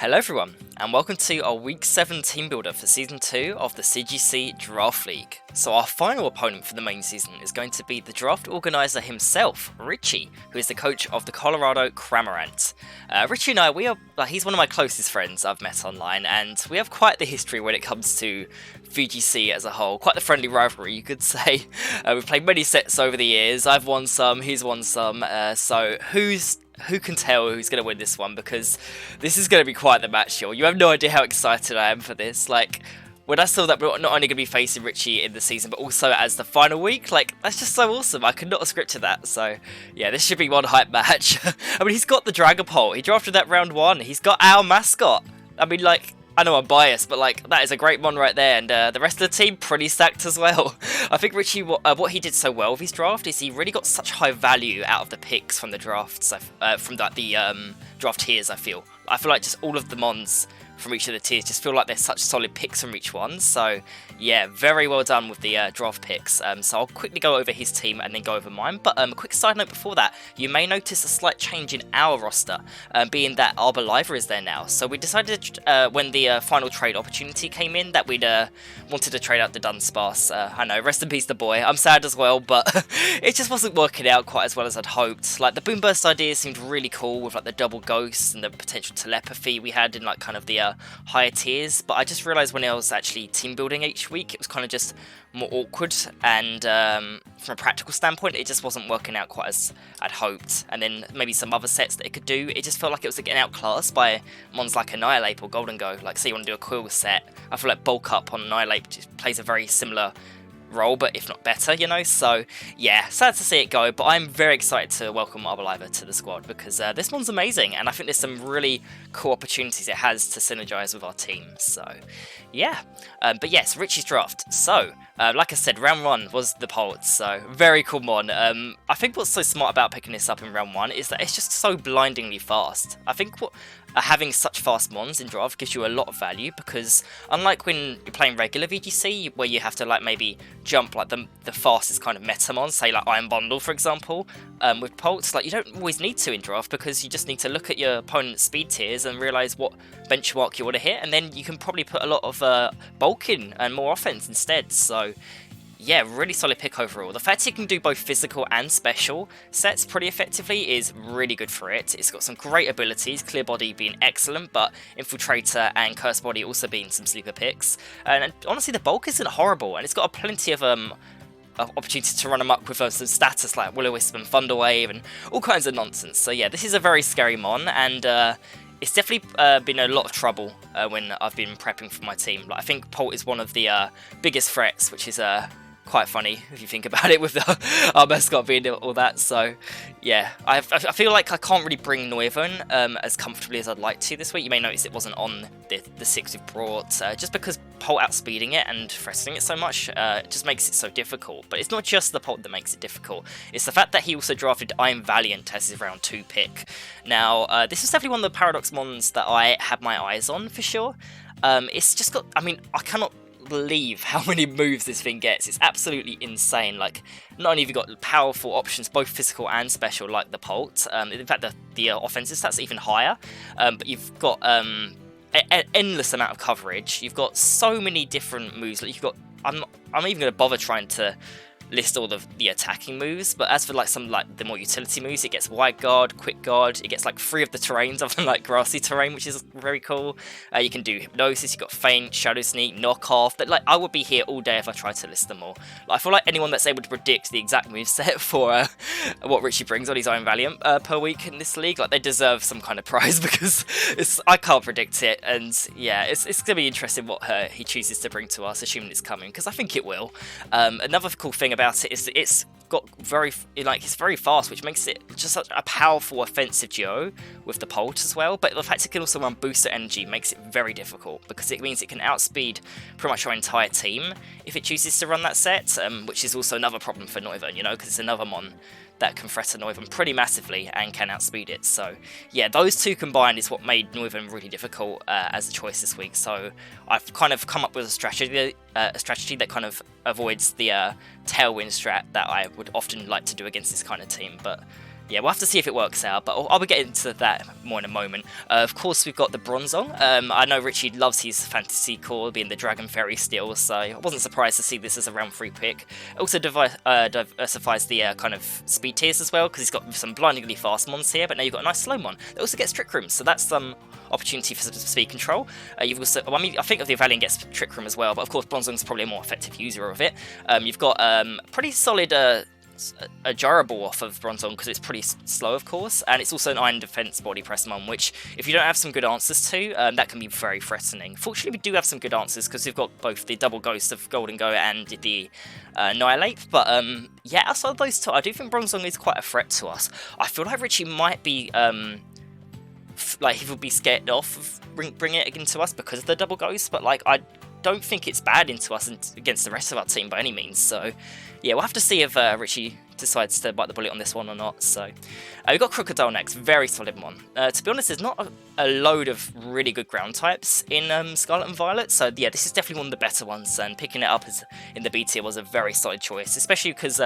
Hello everyone, and welcome to our Week 7 team builder for Season 2 of the CGC Draft League. So our final opponent for the main season is going to be the draft organiser himself, Richi, who is the coach of the Colorado Cramorant. Richi and I, he's one of my closest friends I've met online, and we have quite the history when it comes to VGC as a whole, quite the friendly rivalry you could say. We've played many sets over the years, I've won some, he's won some, so who can tell who's going to win this one, because this is going to be quite the match, y'all. You have no idea how excited I am for this. Like, when I saw that we're not only going to be facing Richi in the season, but also as the final week, like, that's just so awesome. I could not have scripted that. So, yeah, this should be one hype match. I mean, he's got the Dragapult. He drafted that round 1. He's got our mascot. I mean, like, I know I'm biased, but like that is a great mon right there, and the rest of the team pretty stacked as well. I think Richi, what he did so well with his draft is he really got such high value out of the picks from the drafts, from the draft tiers. I feel like just all of the mons from each of the tiers just feel like they're such solid picks from each one. So yeah, very well done with the draft picks. So I'll quickly go over his team and then go over mine. But a quick side note before that, you may notice a slight change in our roster, being that Arboliver is there now. So we decided when the final trade opportunity came in that we'd wanted to trade out the Dunsparce. I know, rest in peace the boy. I'm sad as well, but it just wasn't working out quite as well as I'd hoped. Like the Boom Burst idea seemed really cool with like the double ghosts and the potential telepathy we had in like kind of the higher tiers, but I just realised when I was actually team building each week, it was kind of just more awkward, and from a practical standpoint, it just wasn't working out quite as I'd hoped. And then maybe some other sets that it could do, it just felt like it was getting outclassed by mons like Annihilate or Golden Go. Like, say you want to do a Quill set, I feel like Bulk Up on Annihilate just plays a very similar role, but if not better, you know. So yeah, sad to see it go, but I'm very excited to welcome Arboliver to the squad, because this one's amazing, and I think there's some really cool opportunities it has to synergize with our team. So yeah, but yes, Richi's draft. So like I said, round 1 was the Pult, so very cool mon. I think what's so smart about picking this up in round 1 is that it's just so blindingly fast. I think what having such fast mons in draft gives you a lot of value, because unlike when you're playing regular VGC, where you have to like maybe jump like the fastest kind of meta mons, say like Iron Bundle for example, with Pults, like you don't always need to in draft, because you just need to look at your opponent's speed tiers and realise what benchmark you want to hit, and then you can probably put a lot of bulk in and more offense instead. So yeah, really solid pick overall. The fact you can do both physical and special sets pretty effectively is really good for it. It's got some great abilities, Clear Body being excellent, but Infiltrator and Curse Body also being some sleeper picks. And honestly, the bulk isn't horrible, and it's got plenty of opportunity to run amok with some status like Will-O-Wisp and Thunderwave and all kinds of nonsense. So yeah, this is a very scary mon, and it's definitely been a lot of trouble when I've been prepping for my team. Like, I think Pult is one of the biggest threats, which is quite funny if you think about it, with our mascot being all that. So yeah, I feel like I can't really bring Noivern as comfortably as I'd like to this week. You may notice it wasn't on the 6 we've brought, just because Pult outspeeding it and threatening it so much it just makes it so difficult. But it's not just the Pult that makes it difficult, it's the fact that he also drafted Iron Valiant as his round 2 pick. Now this is definitely one of the Paradox mons that I had my eyes on for sure. It's just got, I mean, I cannot believe how many moves this thing gets. It's absolutely insane. Like, not only have you got powerful options, both physical and special, like the Pult, in fact the offensive stats are even higher, but you've got an endless amount of coverage. You've got so many different moves. Like, you've got, I'm not even going to bother trying to list all the attacking moves, but as for like some like the more utility moves, it gets Wide Guard, Quick Guard, it gets like 3 of the terrains other than like grassy terrain, which is very cool. You can do Hypnosis, you've got Feint, Shadow Sneak, Knock Off. But like, I would be here all day if I tried to list them all. Like, I feel like anyone that's able to predict the exact moveset for what Richi brings on his own Valiant per week in this league, like, they deserve some kind of prize, because I can't predict it. And yeah, it's gonna be interesting what he chooses to bring to us, assuming it's coming, because I think it will. Another cool thing about it is that it's got it's very fast, which makes it just such a powerful offensive duo with the Pult as well. But the fact it can also run booster energy makes it very difficult, because it means it can outspeed pretty much our entire team if it chooses to run that set, which is also another problem for Noivern, you know, because it's another mon that can threat a Noivern pretty massively and can outspeed it. So yeah, those two combined is what made Noivern really difficult as a choice this week. So I've kind of come up with a strategy that kind of avoids the Tailwind strat that I would often like to do against this kind of team. But Yeah, we'll have to see if it works out, but I'll be getting to that more in a moment. Of course, we've got the Bronzong. I know Richi loves his fantasy core, being the Dragon Fairy still, so I wasn't surprised to see this as a round 3 pick. It also diversifies the kind of speed tiers as well, because he's got some blindingly fast mons here, but now you've got a nice slow mon. It also gets Trick Room, so that's some opportunity for some speed control. You've also, well, I mean, I think the Valiant gets Trick Room as well, but of course Bronzong's probably a more effective user of it. You've got pretty solid a durable off of Bronzong because it's pretty slow, of course, and it's also an Iron Defense body press mon, which if you don't have some good answers to, that can be very threatening. Fortunately, we do have some good answers because we've got both the double ghost of Golden Go and the Annihilate, but yeah, outside of those two, I do think Bronzong is quite a threat to us. I feel like Richi might be like he would be scared off of bringing it into us because of the double ghost, but like I don't think it's bad into us against the rest of our team by any means, so yeah, we'll have to see if Richi decides to bite the bullet on this one or not. So we've got Crocodile next, very solid mon. To be honest, there's not a load of really good ground types in Scarlet and Violet, so yeah, this is definitely one of the better ones, and picking it up in the B tier was a very solid choice, especially because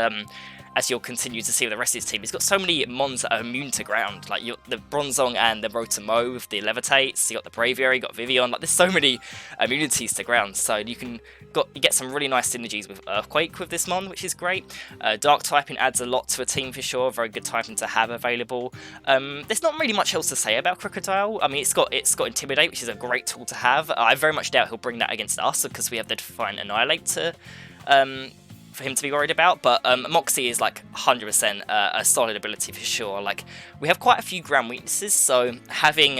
as you'll continue to see with the rest of his team, he's got so many mons that are immune to ground, like the Bronzong and the Rotomo with the Levitates, you got the Braviary, you got Vivian, like there's so many immunities to ground, so you get some really nice synergies with Earthquake with this mon, which is great. Dark typing adds a lot to a team for sure, very good typing to have available. There's not really much else to say about Crocodile. I mean, it's got Intimidate, which is a great tool to have. I very much doubt he'll bring that against us because we have the Defiant Annihilate to for him to be worried about, but Moxie is like 100% a solid ability for sure. Like, we have quite a few ground weaknesses, so having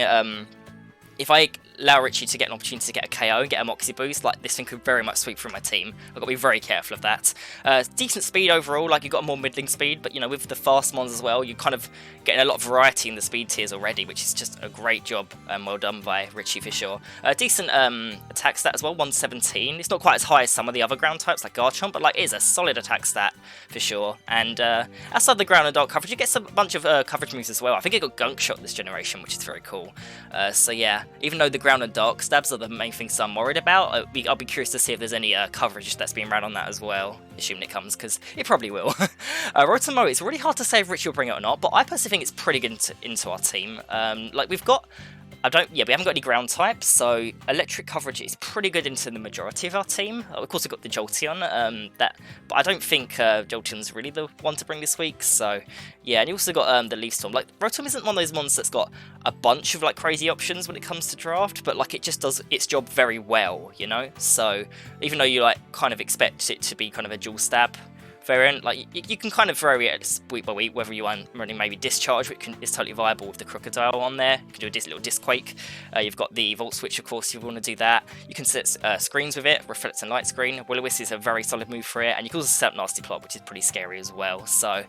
if I allow Richi to get an opportunity to get a KO and get a Moxie boost, like this thing could very much sweep through my team. I've got to be very careful of that. Decent speed overall, like you've got a more middling speed, but you know, with the fast mons as well, you're kind of getting a lot of variety in the speed tiers already, which is just a great job, well done by Richi for sure. Decent attack stat as well, 117. It's not quite as high as some of the other ground types like Garchomp, but like it is a solid attack stat for sure. And outside the ground and dark coverage, it gets a bunch of coverage moves as well. I think it got Gunk Shot this generation, which is very cool. So yeah, even though the ground and dark stabs are the main things I'm worried about, I'll be curious to see if there's any coverage that's being ran on that as well, assuming it comes, because it probably will. Rotomo, it's really hard to say if Richi will bring it or not, but I personally think it's pretty good into our team. Like we've got, we haven't got any ground types, so electric coverage is pretty good into the majority of our team. Of course, we've got the Jolteon, but I don't think Jolteon's really the one to bring this week, so yeah, and you also got the Leaf Storm. Like, Rotom isn't one of those mons that's got a bunch of like crazy options when it comes to draft, but like it just does its job very well, you know? So even though you like kind of expect it to be kind of a dual stab variant, like you can kind of vary it week by week, whether you want running maybe Discharge, which is totally viable with the Crocodile on there. You can do a little Disc Quake. You've got the Volt Switch, of course, if you want to do that. You can set screens with it, Reflect and Light Screen. Will-O-Wisp is a very solid move for it, and you can also set up Nasty Plot, which is pretty scary as well. So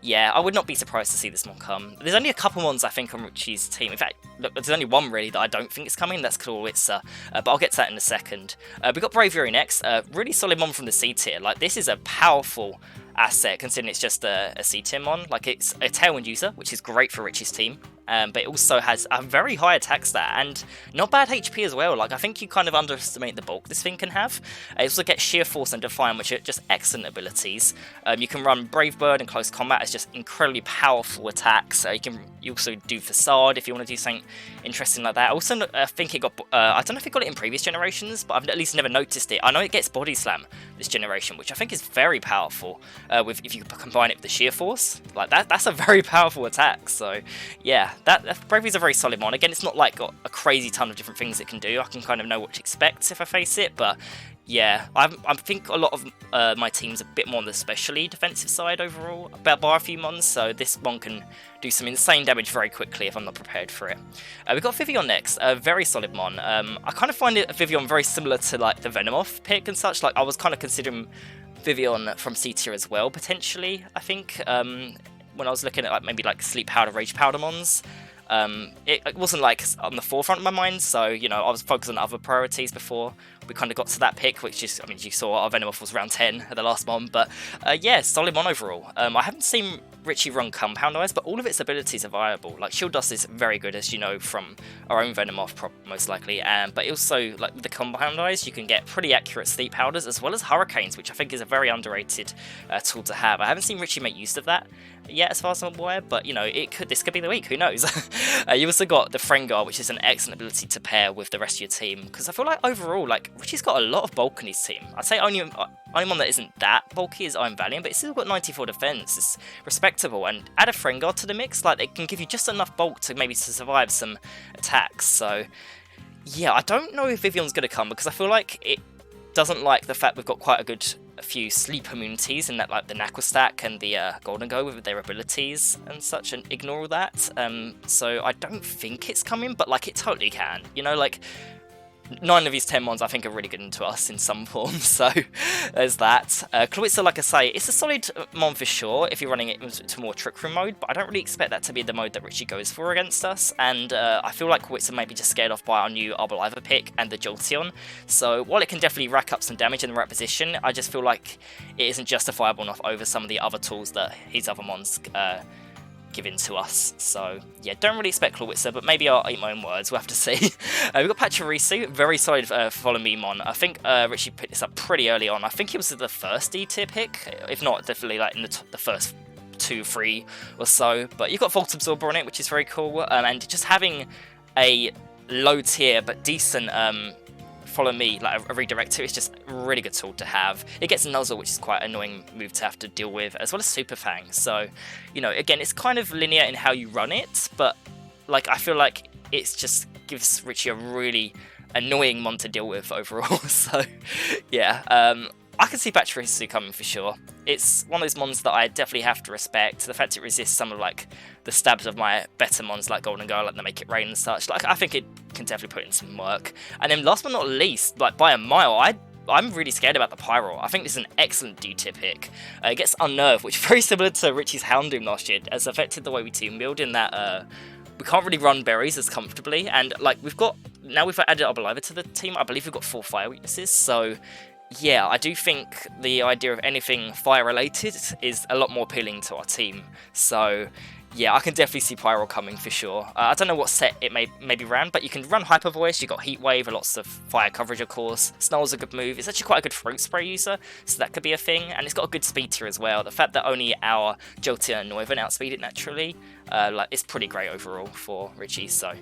yeah, I would not be surprised to see this one come. There's only a couple ones I think on Richi's team. In fact, look, there's only one really that I don't think is coming. That's Clawitzer, but I'll get to that in a second. We've got Braviary next. Really solid mon from the C tier. Like, this is a powerful asset considering it's just a C tier mon. Like, it's a Tailwind user, which is great for Richi's team. But it also has a very high attack stat and not bad HP as well. Like, I think you kind of underestimate the bulk this thing can have. It also gets Sheer Force and Defiant, which are just excellent abilities. You can run Brave Bird in close combat. It's just incredibly powerful attacks. You also do Facade if you want to do something interesting like that. Also, I think it got, I don't know if it got it in previous generations, but I've at least never noticed it. I know it gets Body Slam this generation, which I think is very powerful if you combine it with the Sheer Force. Like, that's a very powerful attack. So yeah, that Braviary's a very solid mon. Again, it's not like got a crazy ton of different things it can do. I can kind of know what to expect if I face it, but yeah, I think a lot of my team's a bit more on the specially defensive side overall, about bar a few mons, so this mon can do some insane damage very quickly if I'm not prepared for it. We've got Vivian next, a very solid mon. I kind of find Vivian very similar to like the Venomoth pick and such. Like, I was kind of considering Vivian from C tier as well, potentially, I think, when I was looking at like maybe like Sleep Powder, Rage Powder mons. It wasn't like on the forefront of my mind, so you know, I was focused on other priorities before we kind of got to that pick, which is, I mean, you saw our Venomoth was round 10 at the last mon, but yeah, solid mon overall. I haven't seen Richi run Compound Eyes, but all of its abilities are viable. Like Shield Dust is very good, as you know from our own Venomoth most likely, but also like with the Compound Eyes you can get pretty accurate Sleep Powders as well as Hurricanes, which I think is a very underrated tool to have. I haven't seen Richi make use of that yet as far as I'm aware, but you know, this could be the week, who knows. You also got the Frengar, which is an excellent ability to pair with the rest of your team, because I feel like overall, like, Richi's got a lot of bulk in his team. I'd say only one that isn't that bulky is Iron Valiant, but it's still got 94 defense. It's respectable, and add a Frengar to the mix, like, it can give you just enough bulk to maybe survive some attacks. So yeah, I don't know if Vivion's going to come, because I feel like it doesn't like the fact we've got quite a few sleep immunities in that, like the Naquastack and the Golden Go with their abilities and such, and ignore all that. So I don't think it's coming, but like it totally can. You know, like 9 of these 10 mons I think are really good into us in some form, so there's that. Clawitzer, like I say, it's a solid mon for sure if you're running it into more Trick Room mode, but I don't really expect that to be the mode that Richi goes for against us, and I feel like Clawitzer may be just scared off by our new Arboliva pick and the Jolteon, so while it can definitely rack up some damage in the right position, I just feel like it isn't justifiable enough over some of the other tools that his other mons given to us. So yeah, don't really expect Clawitzer, but maybe I'll eat my own words, we'll have to see. We've got Pachirisu, very solid follow me mon. I think Richi picked this up pretty early on. I think it was the first D tier pick, if not definitely like in the first 2-3 or so, but you've got Volt Absorber on it, which is very cool, and just having a low tier but decent follow me, like a redirector, is just a really good tool to have. It gets Nuzzle, which is quite an annoying move to have to deal with, as well as Super Fang. So, you know, again, it's kind of linear in how you run it, but like I feel like it's just gives Richi a really annoying mon to deal with overall. So, yeah, I can see Pachirisu coming for sure. It's one of those mons that I definitely have to respect. The fact it resists some of like the stabs of my better mons like Golden Girl, like the Make It Rain and such. Like I think it can definitely put in some work. And then last but not least, like by a mile, I'm really scared about the Pyro. I think this is an excellent D-tier pick. It gets Unnerve, which is very similar to Richi's Houndoom last year, has affected the way we team build in that we can't really run berries as comfortably. And like we've added Arboliva to the team, I believe we've got 4 fire weaknesses, so yeah, I do think the idea of anything fire-related is a lot more appealing to our team. So, yeah, I can definitely see Pyro coming for sure. I don't know what set it may be ran, but you can run Hyper Voice, you've got Heat Wave, lots of fire coverage, of course. Snarl's a good move. It's actually quite a good Throat Spray user, so that could be a thing. And it's got a good speed tier as well. The fact that only our Jolteon and Noivern outspeed it naturally, like, it's pretty great overall for Richi, so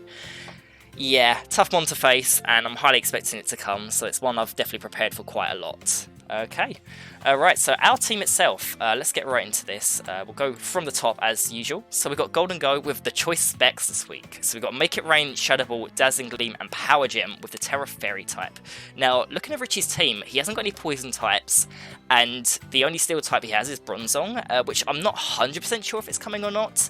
yeah, tough mon to face, and I'm highly expecting it to come, so it's one I've definitely prepared for quite a lot. Okay, right, so our team itself, let's get right into this. We'll go from the top as usual. So we've got Golden Go with the choice specs this week. So we've got Make It Rain, Shadow Ball, Dazzling Gleam, and Power Gem with the Terra Fairy type. Now, looking at Richi's team, he hasn't got any poison types, and the only steel type he has is Bronzong, which I'm not 100% sure if it's coming or not.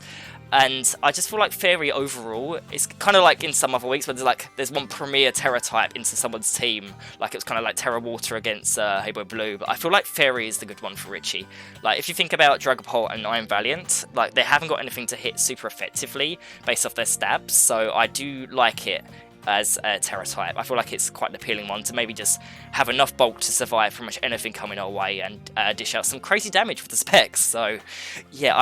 And I just feel like Fairy overall, it's kind of like in some other weeks where there's one premier Terra type into someone's team, like it was kind of like Terra Water against Habo Blue, but I feel like Fairy is the good one for Richi. Like if you think about Dragapult and Iron Valiant, like they haven't got anything to hit super effectively based off their stabs, so I do like it as a Terra type. I feel like it's quite an appealing one to maybe just have enough bulk to survive pretty much anything coming our way and dish out some crazy damage with the specs. So yeah,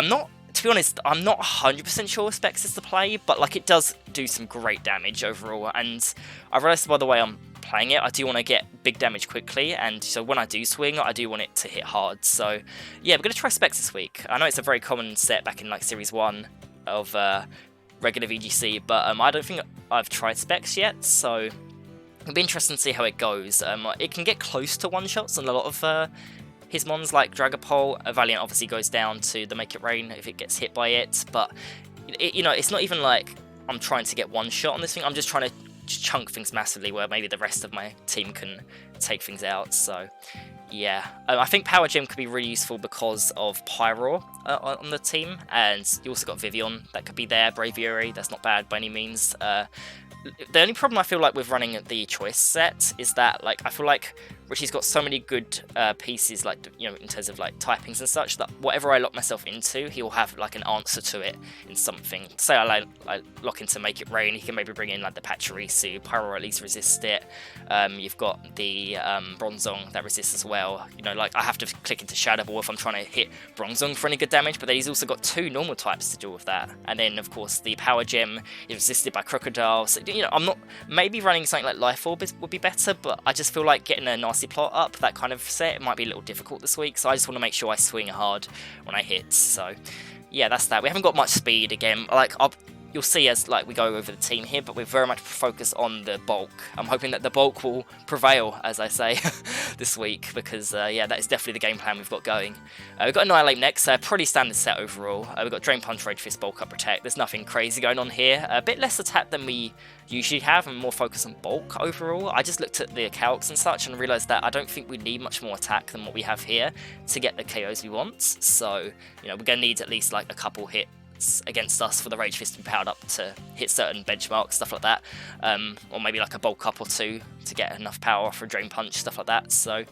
to be honest, I'm not 100% sure Specs is the play, but like it does do some great damage overall, and I realised by the way I'm playing it, I do want to get big damage quickly, and so when I do swing, I do want it to hit hard. So yeah, we're going to try Specs this week. I know it's a very common set back in like Series 1 of regular VGC, but I don't think I've tried Specs yet, so it'll be interesting to see how it goes. It can get close to one-shots on a lot of his mons, like Dragapult. Valiant obviously goes down to the Make It Rain if it gets hit by it, but you know, it's not even like I'm trying to get one shot on this thing, I'm just trying to chunk things massively where maybe the rest of my team can take things out. So yeah, I think Power Gem could be really useful because of Pyro on the team, and you also got Vivian that could be there, Braviary, that's not bad by any means. The only problem I feel like with running the choice set is that like I feel like Richi's got so many good pieces, like, you know, in terms of like typings and such, that whatever I lock myself into, he will have like an answer to it in something. Say I lock into Make It Rain, he can maybe bring in like the Pachirisu, Pyro at least resist it. You've got the Bronzong that resists as well. You know, like I have to click into Shadow Ball if I'm trying to hit Bronzong for any good damage, but then he's also got 2 normal types to deal with that. And then of course the Power Gem is resisted by Crocodile. So, you know, I'm not, maybe running something like Life Orb would be better, but I just feel like getting a nasty plot up, that kind of set, it might be a little difficult this week. So I just want to make sure I swing hard when I hit. So yeah, that's that. We haven't got much speed again. Like you'll see as like we go over the team here, but we're very much focused on the bulk. I'm hoping that the bulk will prevail, as I say, this week, because yeah, that is definitely the game plan we've got going. We've got Annihilate next, pretty standard set overall. We've got Drain Punch, Rage Fist, Bulk Up, Protect. There's nothing crazy going on here. A bit less attack than we usually have, and more focus on bulk overall. I just looked at the calcs and such and realised that I don't think we need much more attack than what we have here to get the KOs we want. So, you know, we're going to need at least like a couple hits against us for the Rage Fist to be powered up to hit certain benchmarks, stuff like that, or maybe like a bulk up or 2 to get enough power for a Drain Punch, stuff like that. So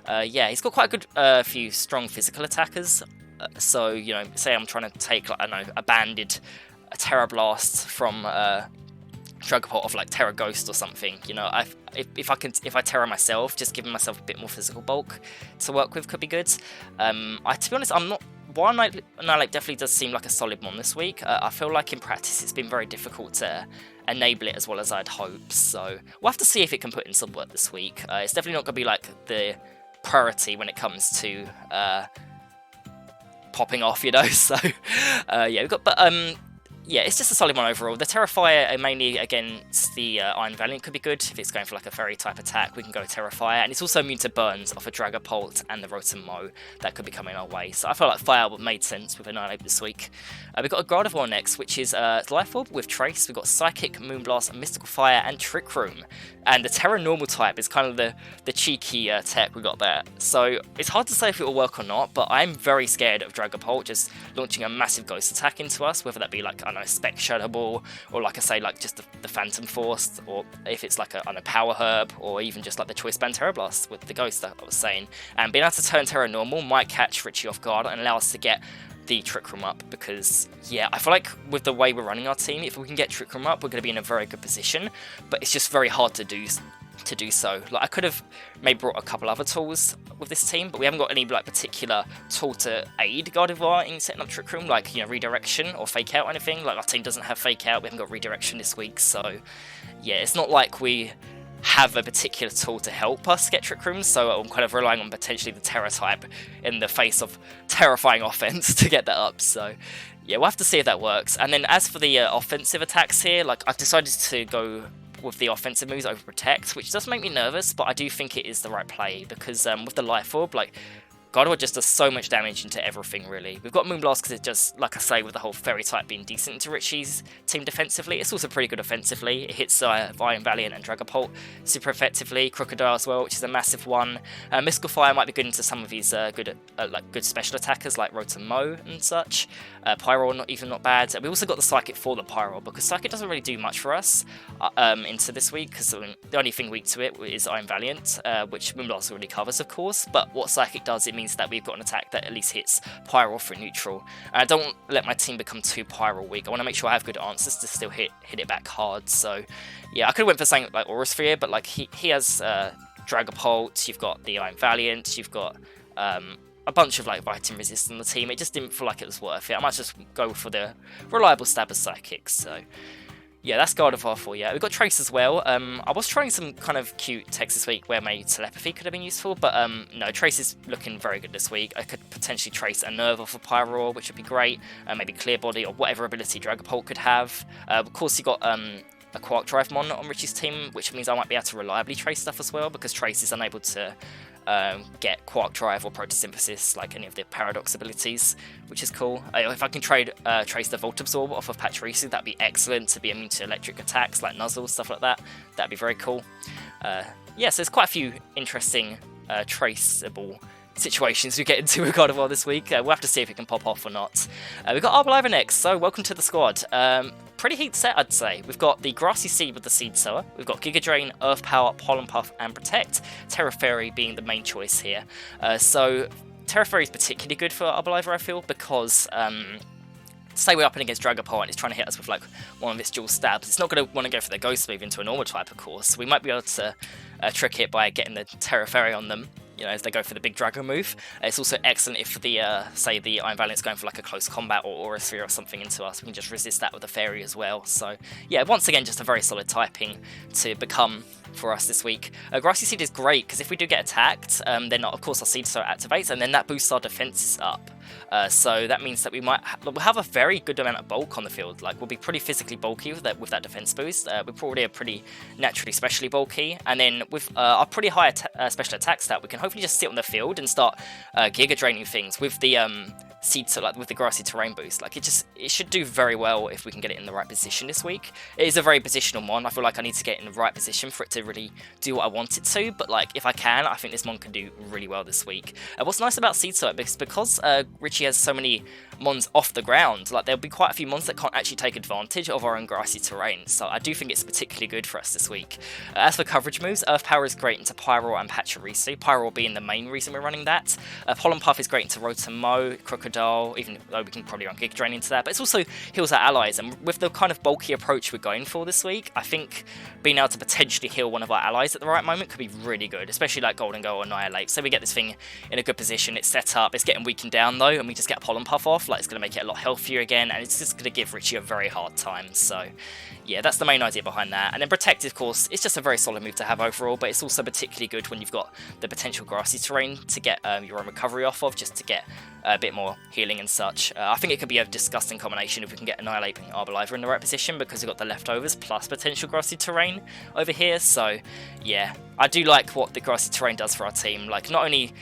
yeah, he's got quite a good few strong physical attackers. So, you know, say I'm trying to take, like, I don't know, a banded Terra Blast from Dragapult of like Terra Ghost or something. You know, if I Terra myself, just giving myself a bit more physical bulk to work with could be good. To be honest, I'm not. While Annihilate definitely does seem like a solid mon this week, I feel like in practice it's been very difficult to enable it as well as I'd hope, so we'll have to see if it can put in some work this week. It's definitely not going to be like the priority when it comes to popping off, you know, so yeah, we've got, but yeah, it's just a solid one overall. The Terrafire, mainly against the Iron Valiant, could be good. If it's going for like a fairy type attack, we can go Terrafire. And it's also immune to burns off a Dragapult and the Rotom-Mow that could be coming our way. So I feel like Fire made sense with Annihilate this week. We've got a Gardevoir next, which is Life Orb with Trace. We've got Psychic, Moonblast, Mystical Fire, and Trick Room. And the Terra Normal type is kind of the cheeky tech we got there. So it's hard to say if it will work or not, but I'm very scared of Dragapult just launching a massive ghost attack into us, whether that be like, I don't know, Spec Shadow Ball, or like I say, like just the Phantom Force, or if it's like a Power Herb, or even just like the Choice Band Terra Blast with the ghost that I was saying. And being able to turn Terra Normal might catch Richi off guard and allow us to get the Trick Room up, because yeah, I feel like with the way we're running our team, if we can get Trick Room up, we're going to be in a very good position, but it's just very hard to do so. Like, I could have maybe brought a couple other tools with this team, but we haven't got any like particular tool to aid Gardevoir in setting up Trick Room, like, you know, redirection or fake out or anything. Like, our team doesn't have fake out, we haven't got redirection this week, so yeah, it's not like we have a particular tool to help us get Trick Rooms, so I'm kind of relying on potentially the Terra type in the face of terrifying offense to get that up. So yeah, we'll have to see if that works. And then as for the offensive attacks here, like, I've decided to go with the offensive moves over Protect, which does make me nervous, but I do think it is the right play, because with the Life Orb, like, Gardevoir just does so much damage into everything, really. We've got Moonblast because it just, like I say, with the whole Fairy type being decent to Richi's team defensively, it's also pretty good offensively. It hits Iron Valiant and Dragapult super effectively. Crocodile as well, which is a massive one. Mystical Fire might be good into some of these good special attackers like Rotom-Mow and such. Pyro not bad. We also got the Psychic for the Pyro, because Psychic doesn't really do much for us into this week, because the only thing weak to it is Iron Valiant, which Moonblast already covers, of course, but what Psychic does, it means that we've got an attack that at least hits Pyro for neutral. And I don't let my team become too Pyro weak. I want to make sure I have good answers to still hit it back hard. So yeah, I could have went for something like Aura Sphere, but like he has Dragapult, you've got the Iron Valiant, you've got a bunch of like Viking resist on the team. It just didn't feel like it was worth it. I might just go for the reliable stab of Psychics. So yeah, that's Gardevoir for you. We've got Trace as well. I was trying some kind of cute text this week where maybe Telepathy could have been useful, but no, Trace is looking very good this week. I could potentially trace a Nerve off of Pyro, which would be great. Maybe Clear Body or whatever ability Dragapult could have. Of course, you got a Quark Drive Mon on Richi's team, which means I might be able to reliably trace stuff as well, because Trace is unable to get Quark Drive or Protosynthesis, like any of the Paradox abilities, which is cool. If I can trace the Volt Absorb off of Pachirisu, that'd be excellent to be immune to electric attacks like Nuzzle, stuff like that. That'd be very cool. Yeah, so there's quite a few interesting traceable situations we get into with Gardevoir this week. We'll have to see if it can pop off or not. We've got Arboliver next, so welcome to the squad. pretty heat set, I'd say. We've got the Grassy Seed with the Seed Sower, we've got Giga Drain, Earth Power, Pollen Puff, and Protect, Terra Fairy being the main choice here. So Terra Fairy is particularly good for Arboliver, I feel, because say we're up against Dragapult and it's trying to hit us with like one of its dual stabs, it's not going to want to go for the Ghost Move into a normal type, of course. We might be able to trick it by getting the Terra Fairy on them, you know, as they go for the big Dragon move. It's also excellent if the, say the Iron Valiant's going for like a close combat or Aura Sphere or something into us, we can just resist that with the Fairy as well. So yeah, once again, just a very solid typing to become for us this week. Grassy Seed is great, because if we do get attacked, then of course our Seed Sower activates, and then that boosts our defenses up. So that means that we might we'll have a very good amount of bulk on the field. Like, we'll be pretty physically bulky with that defense boost. We're probably pretty naturally specially bulky, and then with our pretty high special attack stat, we can hopefully just sit on the field and start Giga Draining things with the Seed, so like with the Grassy Terrain boost. Like, it should do very well if we can get it in the right position this week. It is a very positional mon. I feel like I need to get it in the right position for it to really do what I want it to, but like, if I can, I think this mon can do really well this week. What's nice about Seed Sower is because Richi has so many mons off the ground, like there'll be quite a few mons that can't actually take advantage of our own Grassy Terrain, so I do think it's particularly good for us this week. As for coverage moves, Earth Power is great into Pyroar and Pachirisu, Pyroar being the main reason we're running that. Pollen Puff is great into Rotomo, Crocodile, even though we can probably run Giga Drain into that, but it's also heals our allies, and with the kind of bulky approach we're going for this week, I think being able to potentially heal one of our allies at the right moment could be really good, especially like Golden Go or Annihilate. So we get this thing in a good position, it's set up, it's getting weakened down though, and we just get Pollen Puff off. Like, it's going to make it a lot healthier again, and it's just going to give Richi a very hard time. So yeah, that's the main idea behind that. And then Protect, of course, it's just a very solid move to have overall, but it's also particularly good when you've got the potential Grassy Terrain to get your own recovery off of, just to get a bit more healing and such. I think it could be a disgusting combination if we can get Annihilate and Arboliver in the right position, because we've got the leftovers plus potential Grassy Terrain over here. So yeah, I do like what the Grassy Terrain does for our team. Like, not only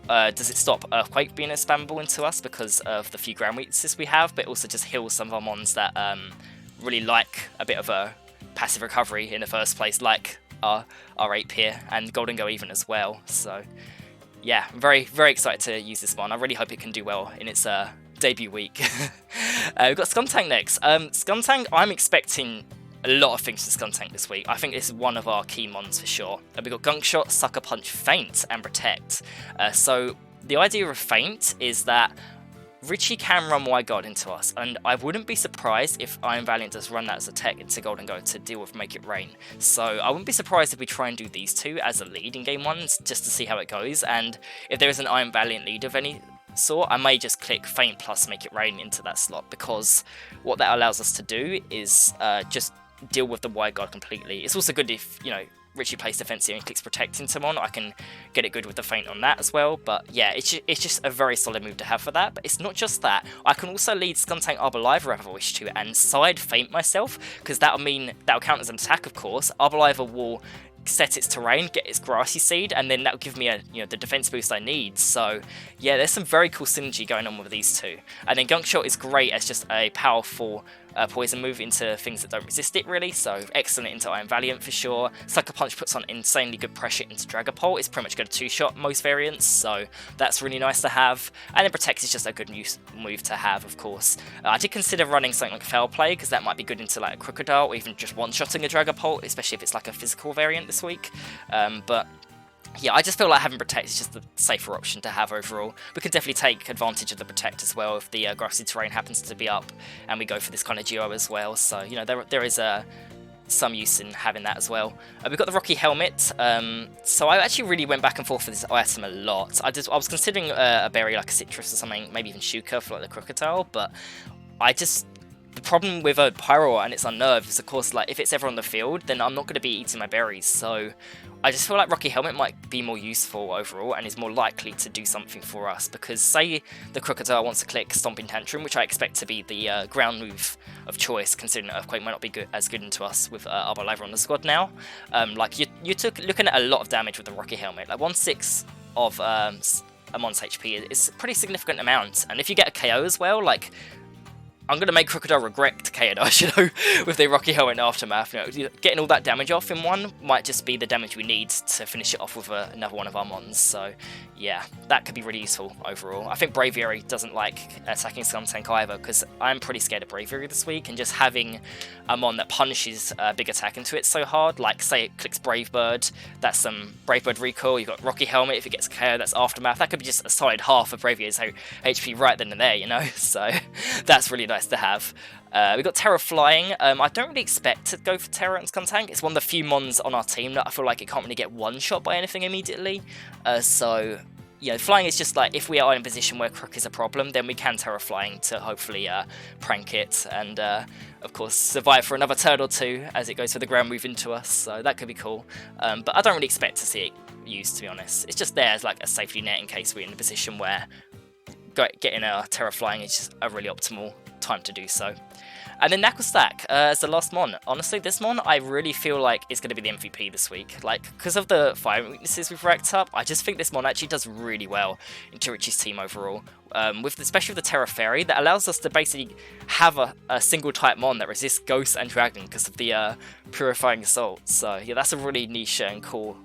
does it stop Earthquake being a spammable into us because of the few ground weaknesses we have, but it also just heals some of our mons that really like a bit of a passive recovery in the first place, like our Ape here, and Golden Go even as well. So yeah, I'm very, very excited to use this one. I really hope it can do well in its debut week. We've got Skuntank next. Skuntank, I'm expecting a lot of things for Skuntank this week. I think it's one of our key mons for sure. We've got Gunk Shot, Sucker Punch, Feint, and Protect. So the idea of Feint is that Richi can run Wide Guard into us, and I wouldn't be surprised if Iron Valiant does run that as a tech into Golden Go to deal with Make It Rain. So I wouldn't be surprised if we try and do these two as a lead in game 1, just to see how it goes, and if there is an Iron Valiant lead of any sort, I may just click Feint plus Make It Rain into that slot, because what that allows us to do is just deal with the Wide Guard completely. It's also good if, you know, Richi plays defensive and clicks Protect into Mon, I can get it good with the Feint on that as well. But yeah, it's just a very solid move to have for that. But it's not just that, I can also lead Skuntank Arboliver if I wish to, and side Feint myself, because that'll count as an attack, of course. Arboliver will set its terrain, get its Grassy Seed, and then that'll give me the defense boost I need. So yeah, there's some very cool synergy going on with these two. And then Gunk Shot is great as just a powerful poison move into things that don't resist it, really, so excellent into Iron Valiant for sure. Sucker Punch puts on insanely good pressure into Dragapult. It's pretty much got a 2-shot most variants, so that's really nice to have. And then Protect is just a good move to have, of course. I did consider running something like a Foul Play, because that might be good into like a Crocodile, or even just one-shotting a Dragapult, especially if it's like a physical variant this week. But yeah, I just feel like having Protect is just the safer option to have overall. We could definitely take advantage of the Protect as well if the Grassy Terrain happens to be up and we go for this kind of duo as well. So, you know, there is some use in having that as well. We've got the Rocky Helmet. So I actually really went back and forth for this item a lot. I was considering a berry like a Citrus or something, maybe even Shuka for like the Crocodile, but the problem with a Pyroar and its Unnerve is, of course, like if it's ever on the field, then I'm not going to be eating my berries. So I just feel like Rocky Helmet might be more useful overall and is more likely to do something for us. Because say the Crocodile wants to click Stomping Tantrum, which I expect to be the ground move of choice, considering Earthquake might not be as good into us with Arboliver on the squad now. Like you're looking at a lot of damage with the Rocky Helmet. Like 1/6 of a mon's HP is a pretty significant amount. And if you get a KO as well, like I'm going to make Crocodile regret KO'd, you know, with the Rocky Helmet and Aftermath. You know, getting all that damage off in one might just be the damage we need to finish it off with another one of our mons. So, yeah, that could be really useful overall. I think Braviary doesn't like attacking Skuntank either, because I'm pretty scared of Braviary this week, and just having a mon that punishes a big attack into it so hard, like say it clicks Brave Bird, that's some Brave Bird recoil, you've got Rocky Helmet, if it gets KO, that's Aftermath, that could be just a solid half of Braviary's HP right then and there, you know, so that's really nice to have. We've got Terra Flying. I don't really expect to go for Terra and Skuntank. It's one of the few mons on our team that I feel like it can't really get one-shot by anything immediately. So, you know, Flying is just like, if we are in a position where Crook is a problem, then we can Terra Flying to hopefully prank it and, of course, survive for another turn or two as it goes for the ground move into us. So that could be cool. But I don't really expect to see it used, to be honest. It's just there as like a safety net in case we're in a position where getting a Terra Flying is just a really optimal time to do so. And then Knuckle Stack as the last mon. Honestly, this mon I really feel like is going to be the MVP this week. Like, because of the fire weaknesses we've racked up, I just think this mon actually does really well into Richi's team overall. Especially with the Terra Fairy, that allows us to basically have a single type mon that resists Ghost and Dragon because of the Purifying Assault. So yeah, that's a really niche and cool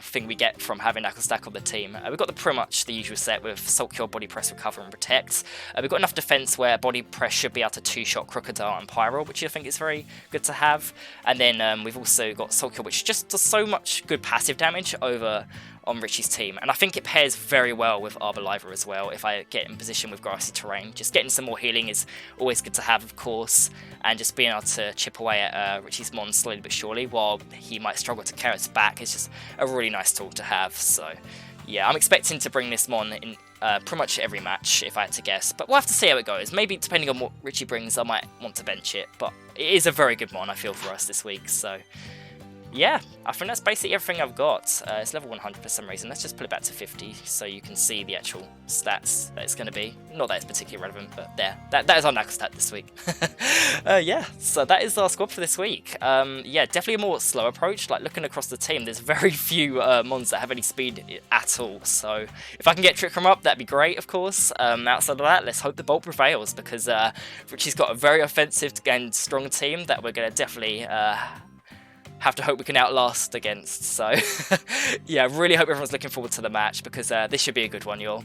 thing we get from having Knuckle Stack on the team. We've got pretty much the usual set with Salt Cure, Body Press, Recover and Protect. We've got enough defense where Body Press should be able to two-shot Crocodile and Pyro, which I think is very good to have. And then we've also got Salt Cure, which just does so much good passive damage over on Richi's team, and I think it pairs very well with Arbaliver as well if I get in position with grassy terrain. Just getting some more healing is always good to have, of course, and just being able to chip away at Richi's mon slowly but surely while he might struggle to carry us back is just a really nice tool to have. So yeah, I'm expecting to bring this mon in pretty much every match if I had to guess, but we'll have to see how it goes. Maybe depending on what Richi brings I might want to bench it, but it is a very good mon I feel for us this week. So yeah, I think that's basically everything I've got. It's level 100 for some reason. Let's just put it back to 50 so you can see the actual stats that it's going to be. Not that it's particularly relevant, but there. That is our knuckle stat this week. Yeah, so that is our squad for this week. Yeah, definitely a more slow approach. Like, looking across the team, there's very few mons that have any speed at all. So if I can get Trick Room up, that'd be great, of course. Outside of that, let's hope the Bolt prevails, because Richi's got a very offensive and strong team that we're going to definitely have to hope we can outlast against. So yeah, really hope everyone's looking forward to the match, because this should be a good one, y'all.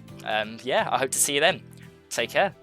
Yeah, I hope to see you then. Take care.